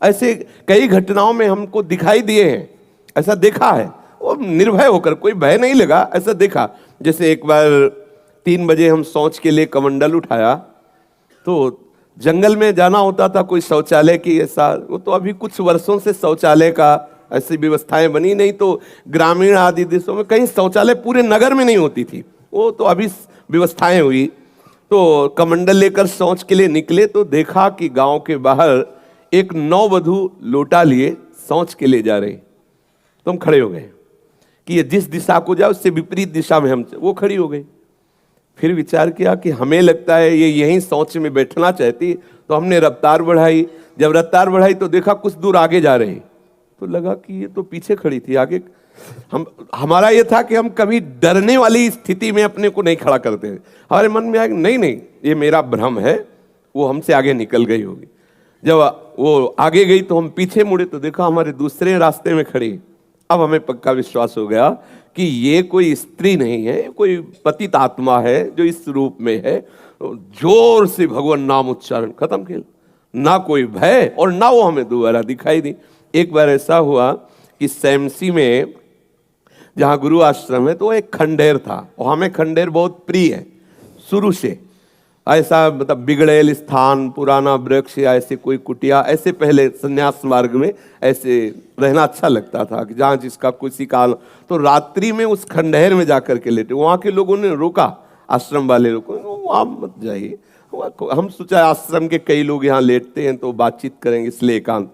ऐसे कई घटनाओं में हमको दिखाई दिए हैं, ऐसा देखा है। वो निर्भय होकर, कोई भय नहीं लगा, ऐसा देखा। जैसे एक बार 3 बजे हम शौच के लिए कमंडल उठाया, तो जंगल में जाना होता था, कोई शौचालय की ऐसा, वो तो अभी कुछ वर्षों से शौचालय का ऐसी व्यवस्थाएं बनी नहीं, तो ग्रामीण आदि देशों में कहीं शौचालय पूरे नगर में नहीं होती थी, वो तो अभी व्यवस्थाएं हुई। तो कमंडल लेकर शौच के लिए निकले तो देखा कि गांव के बाहर एक नववधु लोटा लिए शौच के लिए जा रही। तो हम खड़े हो गए कि ये जिस दिशा को जाए उससे विपरीत दिशा में हम, वो खड़ी हो गई। फिर विचार किया कि हमें लगता है ये यहीं शौच में बैठना चाहती, तो हमने रफ्तार बढ़ाई। जब रफ्तार बढ़ाई तो देखा कुछ दूर आगे जा रही, तो लगा कि ये तो पीछे खड़ी थी, आगे। हमारा ये था कि हम कभी डरने वाली स्थिति में अपने को नहीं खड़ा करते। हमारे मन में आया नहीं नहीं, ये मेरा भ्रम है, वो हमसे आगे निकल गई होगी। जब वो आगे गई तो हम पीछे मुड़े तो देखा हमारे दूसरे रास्ते में खड़ी। अब हमें पक्का विश्वास हो गया कि ये कोई स्त्री नहीं है, कोई पतित आत्मा है जो इस रूप में है। जोर से भगवान नाम उच्चारण, खत्म खेल। ना कोई भय और ना वो हमें दोबारा दिखाई दी। एक बार ऐसा हुआ कि सैमसी में जहाँ गुरु आश्रम है, तो एक खंडेर था, और हमें खंडेर बहुत प्रिय है शुरू से। ऐसा मतलब बिगड़ेल स्थान, पुराना वृक्ष या ऐसे कोई कुटिया, ऐसे पहले संन्यास मार्ग में ऐसे रहना अच्छा लगता था कि जहाँ जिसका किसी काल। तो रात्रि में उस खंडहर में जाकर के लेटे, वहाँ के लोगों ने रोका, आश्रम वाले लोगों ने, वहाँ मत जाइए। हम सोचा आश्रम के कई लोग यहाँ लेटते हैं तो बातचीत करेंगे, इसलिए एकांत।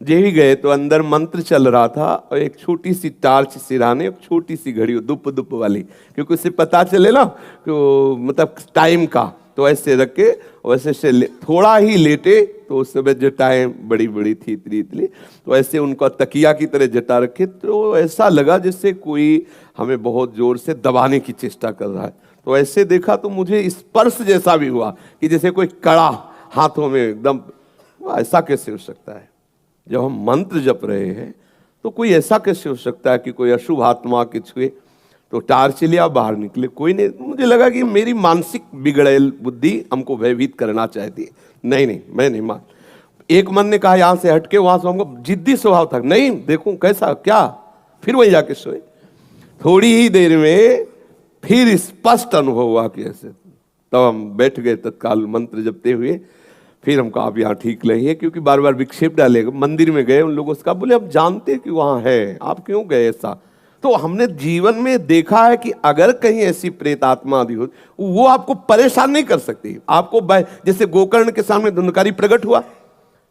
ही गए तो अंदर मंत्र चल रहा था, और एक छोटी सी टार्च सिराने, एक छोटी सी घड़ी दुप दुप वाली, क्योंकि उससे पता चले ना कि मतलब टाइम का। तो ऐसे रख के वैसे से थोड़ा ही लेटे, तो उस समय जटाएं बड़ी बड़ी थी, इतनी इतनी, तो ऐसे उनका तकिया की तरह जटा रखे। तो ऐसा लगा जैसे कोई हमें बहुत जोर से दबाने की चेष्टा कर रहा है। तो ऐसे देखा तो मुझे स्पर्श जैसा भी हुआ कि जैसे कोई कड़ा हाथों में एकदम। ऐसा कैसे हो सकता है? जब हम मंत्र जप रहे हैं तो कोई ऐसा कैसे हो सकता है कि कोई अशुभ आत्मा के छुए? तो टार्च लिया, बाहर निकले, कोई नहीं। मुझे लगा कि मेरी मानसिक बिगड़ेल बुद्धि हमको भयभीत करना चाहती है। नहीं नहीं, मैं नहीं मान। एक मन ने कहा यहाँ से हटके, वहां से हमको जिद्दी स्वभाव था, नहीं देखूं कैसा क्या। फिर वही जाके सोए। थोड़ी ही देर में फिर स्पष्ट अनुभव हुआ कि ऐसे। तब हम बैठ गए तत्काल मंत्र जपते हुए। फिर हमको आप यहाँ ठीक नहीं है, क्योंकि बार बार विक्षेप डालेगा। मंदिर में गए, उन लोगों से कहा, बोले आप जानते कि वहाँ है, आप क्यों गए ऐसा? तो हमने जीवन में देखा है कि अगर कहीं ऐसी प्रेत आत्मा आदि हो, वो आपको परेशान नहीं कर सकती। आपको जैसे गोकर्ण के सामने धुंधकारी प्रकट हुआ,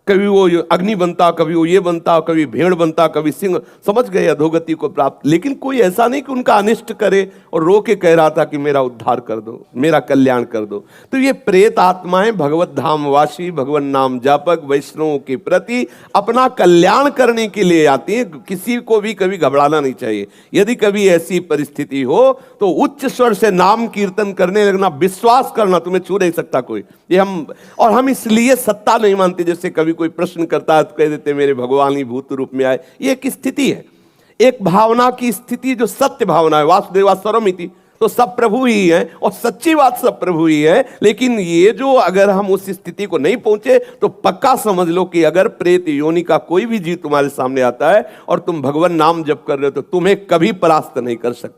कभी वो अग्नि बनता, कभी वो ये बनता, कभी भेड़ बनता, कभी सिंह, समझ गए अधोगति को प्राप्त। लेकिन कोई ऐसा नहीं कि उनका अनिष्ट करे और रो के कह रहा था कि मेरा उद्धार कर दो, मेरा कल्याण कर दो। तो ये प्रेत आत्माएं भगवत धाम वासी, भगवान नाम जापक, वैष्णवों के प्रति अपना कल्याण करने के लिए आती हैं। किसी को भी कभी घबराना नहीं चाहिए। यदि कभी ऐसी परिस्थिति हो तो उच्च स्वर से नाम कीर्तन करने लगना, विश्वास करना, तुम्हें छू नहीं सकता कोई। ये हम इसलिए सत्ता नहीं मानते। जैसे कभी कोई प्रश्न करता है तो कह देते मेरे भगवान ही भूत रूप में आए। ये एक स्थिति है, एक भावना की स्थिति जो सत्य भावना है। वासुदेवा सर्वमिति, तो सब प्रभु ही है, और सच्ची बात सब प्रभु ही है। लेकिन ये जो अगर हम उस स्थिति को नहीं पहुंचे तो पक्का समझ लो कि अगर प्रेत योनि का कोई भी जीव तुम्हारे सामने आता है और तुम भगवान नाम जप कर रहे हो तो तुम्हें कभी परास्त नहीं कर सकता।